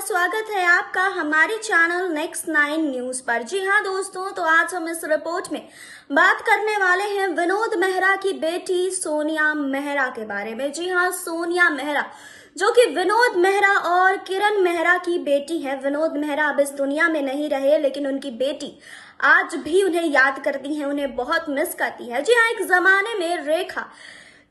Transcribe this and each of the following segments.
स्वागत है आपका हमारे चैनल नेक्स्ट 9 न्यूज पर। जी हाँ दोस्तों, तो आज हम इस रिपोर्ट में बात करने वाले हैं विनोद मेहरा की बेटी सोनिया मेहरा के बारे में। जी हाँ, सोनिया मेहरा जो कि विनोद मेहरा और किरण मेहरा की बेटी है। विनोद मेहरा अब इस दुनिया में नहीं रहे, लेकिन उनकी बेटी आज भी उन्हें याद करती है, उन्हें बहुत मिस करती है। जी हाँ, एक जमाने में रेखा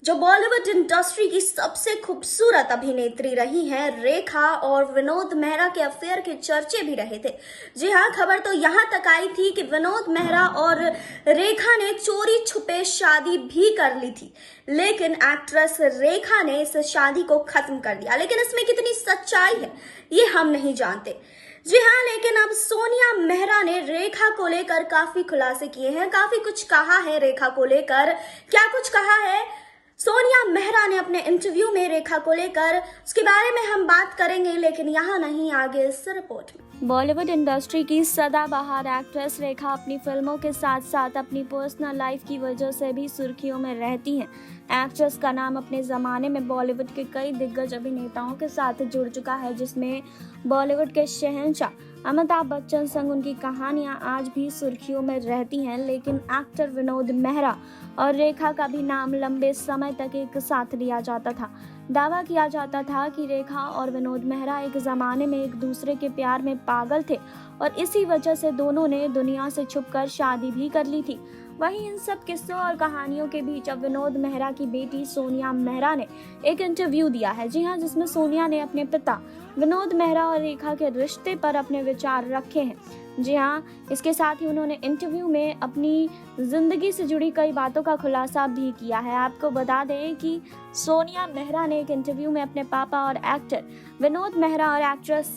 जो बॉलीवुड इंडस्ट्री की सबसे खूबसूरत अभिनेत्री रही हैं, रेखा और विनोद मेहरा के अफेयर के चर्चे भी रहे थे। जी हाँ, खबर तो यहाँ तक आई थी कि विनोद मेहरा और रेखा ने चोरी छुपे शादी भी कर ली थी, लेकिन एक्ट्रेस रेखा ने इस शादी को खत्म कर दिया। लेकिन इसमें कितनी सच्चाई है ये हम नहीं जानते। जी हाँ, लेकिन अब सोनिया मेहरा ने रेखा को लेकर काफी खुलासे किए हैं, काफी कुछ कहा है रेखा को लेकर। क्या कुछ कहा है सोनिया मेहरा ने अपने इंटरव्यू में रेखा को लेकर, उसके बारे में हम बात करेंगे, लेकिन यहाँ नहीं, आगे इस रिपोर्ट में। बॉलीवुड इंडस्ट्री की सदाबहार एक्ट्रेस रेखा अपनी फिल्मों के साथ साथ अपनी पर्सनल लाइफ की वजह से भी सुर्खियों में रहती हैं। एक्ट्रेस का नाम अपने ज़माने में बॉलीवुड के कई दिग्गज अभिनेताओं के साथ जुड़ चुका है, जिसमें बॉलीवुड के शहंशाह अमिताभ बच्चन संग उनकी कहानियां आज भी सुर्खियों में रहती हैं। लेकिन एक्टर विनोद मेहरा और रेखा का भी नाम लंबे समय तक एक साथ लिया जाता था। दावा किया जाता था कि रेखा और विनोद मेहरा एक ज़माने में एक दूसरे के प्यार में पागल थे और इसी वजह से दोनों ने दुनिया से छुपकर शादी भी कर ली थी। वहीं इन सब किस्सों और कहानियों के बीच अब विनोद मेहरा की बेटी सोनिया मेहरा ने एक इंटरव्यू दिया है। जी हाँ, जिसमें सोनिया ने अपने पिता विनोद मेहरा और रेखा के रिश्ते पर अपने विचार रखे हैं। जी हाँ, इसके साथ ही उन्होंने इंटरव्यू में अपनी जिंदगी से जुड़ी कई बातों का खुलासा भी किया है। आपको बता दें कि सोनिया मेहरा ने एक इंटरव्यू में अपने पापा और एक्टर विनोद मेहरा और एक्ट्रेस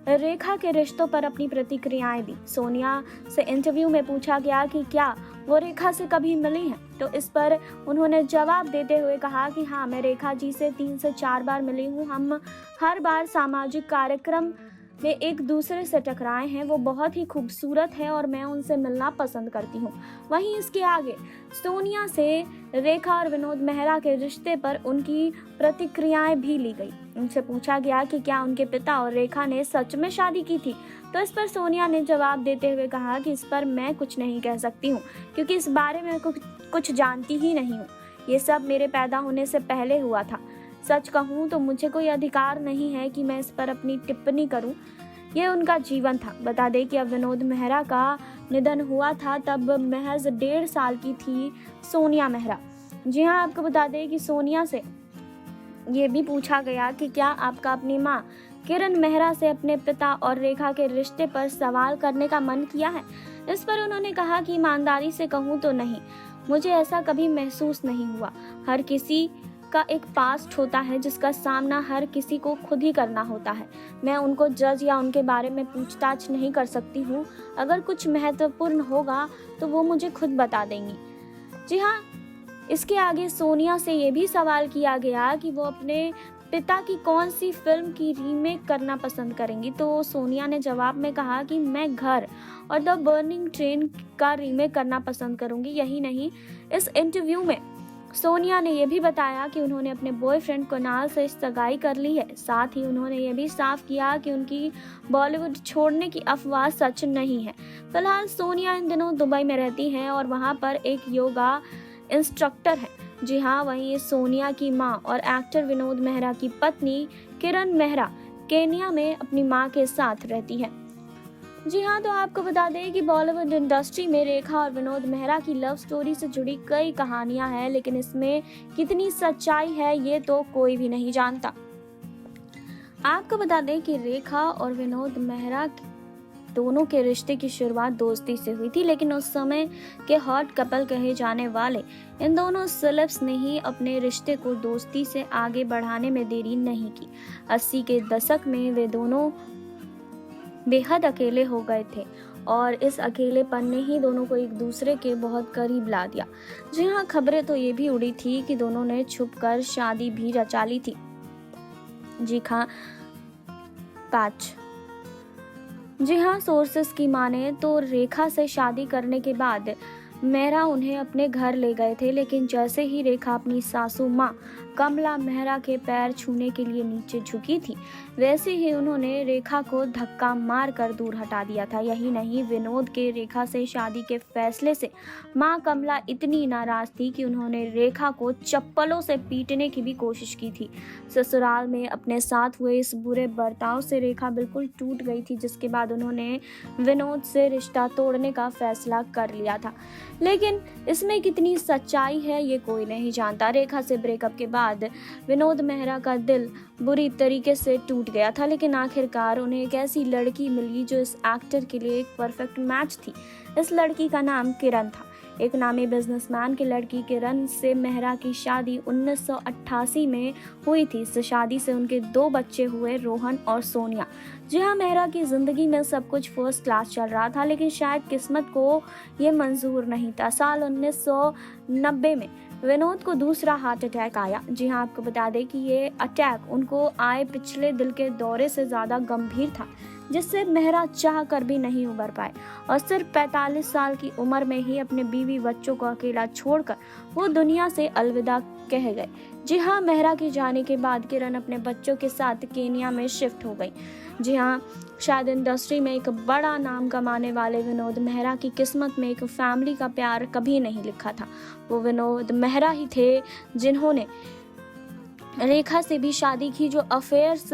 रेखा के रिश्तों पर अपनी प्रतिक्रियाएं दी। सोनिया से इंटरव्यू में पूछा गया कि क्या वो रेखा से कभी मिली हैं, तो इस पर उन्होंने जवाब देते हुए कहा कि हाँ, मैं रेखा जी से 3 से 4 बार मिली हूँ। हम हर बार सामाजिक कार्यक्रम में एक दूसरे से टकराए हैं। वो बहुत ही खूबसूरत है और मैं उनसे मिलना पसंद करती हूँ। वहीं इसके आगे सोनिया से रेखा और विनोद मेहरा के रिश्ते पर उनकी प्रतिक्रियाएं भी ली गई। उनसे पूछा गया कि क्या उनके पिता और रेखा ने सच में शादी की थी, तो इस पर सोनिया ने जवाब देते हुए कहा कि इस पर मैं कुछ नहीं कह सकती हूँ, क्योंकि इस बारे में कुछ जानती ही नहीं हूँ। ये सब मेरे पैदा होने से पहले हुआ था। सच कहूँ तो मुझे कोई अधिकार नहीं है कि मैं इस पर अपनी टिप्पणी करूँ। ये उनका जीवन था। बता दें कि अब विनोद मेहरा का निधन हुआ था तब महज 1.5 साल की थी सोनिया मेहरा। जी हाँ, आपको बता दें कि सोनिया से ये भी पूछा गया कि क्या आपका अपनी माँ किरण मेहरा से अपने पिता और रेखा के रिश्ते पर सवाल करने का मन किया है। इस पर उन्होंने कहा कि ईमानदारी से कहूँ तो नहीं, मुझे ऐसा कभी महसूस नहीं हुआ। हर किसी का एक पास्ट होता है जिसका सामना हर किसी को खुद ही करना होता है। मैं उनको जज या उनके बारे में पूछताछ नहीं कर सकती हूँ। अगर कुछ महत्वपूर्ण होगा तो वो मुझे खुद बता देंगी। जी हाँ, इसके आगे सोनिया से ये भी सवाल किया गया कि वो अपने पिता की कौन सी फिल्म की रीमेक करना पसंद करेंगी, तो सोनिया ने जवाब में कहा कि मैं घर और द बर्निंग ट्रेन का रीमेक करना पसंद करूंगी। यही नहीं, इस इंटरव्यू में सोनिया ने यह भी बताया कि उन्होंने अपने बॉयफ्रेंड कुणाल से सगाई कर ली है। साथ ही उन्होंने ये भी साफ किया कि उनकी बॉलीवुड छोड़ने की अफवाह सच नहीं है। फिलहाल सोनिया इन दिनों दुबई में रहती हैं और वहां पर एक योगा इंस्ट्रक्टर है। जी हाँ, वहीं सोनिया की मां और एक्टर विनोद मेहरा की पत्नी किरण मेहरा केन्या में अपनी मां के साथ रहती है। जी हाँ, तो आपको बता दें कि बॉलीवुड इंडस्ट्री में रेखा और विनोद मेहरा की लव स्टोरी से जुड़ी कई कहानियां हैं, लेकिन इसमें कितनी सच्चाई है ये तो कोई भी नहीं जानता। आपको बता दें कि रेखा और विनोद मेहरा दोनों के रिश्ते की शुरुआत दोस्ती से हुई थी, लेकिन उस समय के हॉट कपल कहे जाने वाले इन दोनों सेलेब्स ने ही अपने रिश्ते को दोस्ती से आगे बढ़ाने में देरी नहीं की। 80 के दशक में वे दोनों बेहद अकेले हो गए थे और इस अकेलेपन ने ही दोनों को एक दूसरे के बहुत करीब ला दिया। जी हाँ, खबरें तो ये भी उड़ी थी कि दोनों ने छुपकर शादी भी रचा ली थी। जी हाँ, सोर्सेस की माने तो रेखा से शादी करने के बाद मेहरा उन्हें अपने घर ले गए थे, लेकिन जैसे ही रेखा अपनी सासू माँ कमला मेहरा के पैर छूने के लिए नीचे झुकी थी, वैसे ही उन्होंने रेखा को धक्का मार कर दूर हटा दिया था। यही नहीं, विनोद के रेखा से शादी के फैसले से माँ कमला इतनी नाराज थी कि उन्होंने रेखा को चप्पलों से पीटने की भी कोशिश की थी। ससुराल में अपने साथ हुए इस बुरे बर्ताव से रेखा बिल्कुल टूट गई थी, जिसके बाद उन्होंने विनोद से रिश्ता तोड़ने का फैसला कर लिया था। लेकिन इसमें कितनी सच्चाई है ये कोई नहीं जानता। रेखा से ब्रेकअप के बाद विनोद मेहरा का दिल बुरी तरीके से टूट गया था, लेकिन आखिरकार उन्हें एक ऐसी लड़की मिली जो इस एक्टर के लिए एक परफेक्ट मैच थी। इस लड़की का नाम किरण था। एक नामी बिजनेसमैन की लड़की किरण से मेहरा की शादी 1988 में हुई थी। इस शादी से उनके 2 बच्चे हुए, रोहन और सोनिया। जी हाँ, मेहरा की जिंदगी में सब कुछ फर्स्ट क्लास चल रहा था, लेकिन शायद किस्मत को ये मंजूर नहीं था। साल 1990 में विनोद को दूसरा हार्ट अटैक आया। जी हाँ, आपको बता दें कि ये अटैक उनको आए पिछले दिल के दौरे से ज़्यादा गंभीर था, जिससे मेहरा चाह कर भी नहीं उबर पाए और सिर्फ 45 साल की उम्र में ही अपने बीवी बच्चों को अकेला छोड़कर वो दुनिया से अलविदा कह गए। जी हाँ, मेहरा के जाने के बाद किरण अपने बच्चों के साथ केन्या में शिफ्ट हो गई। जी हाँ, शायद इंडस्ट्री में एक बड़ा नाम कमाने वाले विनोद मेहरा की किस्मत में एक फैमिली का प्यार कभी नहीं लिखा था। वो विनोद मेहरा ही थे जिन्होंने रेखा से भी शादी की। जो अफेयर्स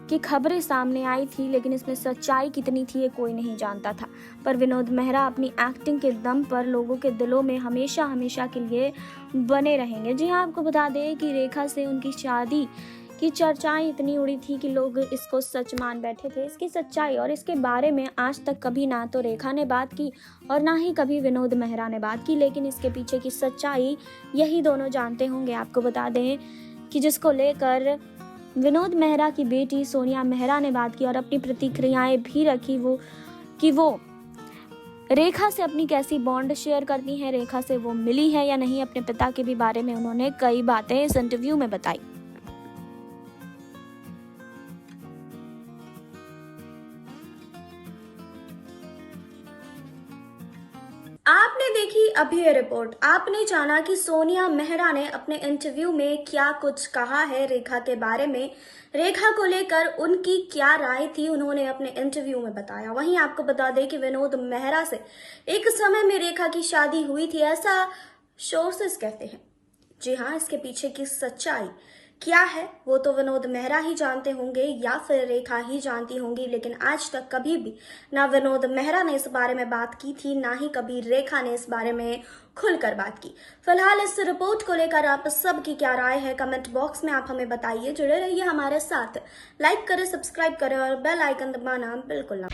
की खबरें सामने आई थी, लेकिन इसमें सच्चाई कितनी थी ये कोई नहीं जानता था। पर विनोद मेहरा अपनी एक्टिंग के दम पर लोगों के दिलों में हमेशा हमेशा के लिए बने रहेंगे। जी हाँ, आपको बता दें कि रेखा से उनकी शादी की चर्चाएं इतनी उड़ी थी कि लोग इसको सच मान बैठे थे। इसकी सच्चाई और इसके बारे में आज तक कभी ना तो रेखा ने बात की और ना ही कभी विनोद मेहरा ने बात की, लेकिन इसके पीछे की सच्चाई यही दोनों जानते होंगे। आपको बता दें कि जिसको लेकर विनोद मेहरा की बेटी सोनिया मेहरा ने बात की और अपनी प्रतिक्रियाएं भी रखी, वो रेखा से अपनी कैसी बॉन्ड शेयर करती हैं, रेखा से वो मिली है या नहीं। अपने पिता के भी बारे में उन्होंने कई बातें इस इंटरव्यू में बताई। आपने देखी अभी ये रिपोर्ट। आपने जाना कि सोनिया मेहरा ने अपने इंटरव्यू में क्या कुछ कहा है रेखा के बारे में, रेखा को लेकर उनकी क्या राय थी, उन्होंने अपने इंटरव्यू में बताया। वहीं आपको बता दें कि विनोद मेहरा से एक समय में रेखा की शादी हुई थी, ऐसा सोर्सेस कहते हैं। जी हाँ, इसके पीछे की सच्चाई क्या है वो तो विनोद मेहरा ही जानते होंगे या फिर रेखा ही जानती होंगी, लेकिन आज तक कभी भी ना विनोद मेहरा ने इस बारे में बात की थी, ना ही कभी रेखा ने इस बारे में खुलकर बात की। फिलहाल इस रिपोर्ट को लेकर आप सबकी क्या राय है, कमेंट बॉक्स में आप हमें बताइए। जुड़े रहिए हमारे साथ, लाइक करें, सब्सक्राइब करें और बेल आइकन दबाना बिल्कुल ना।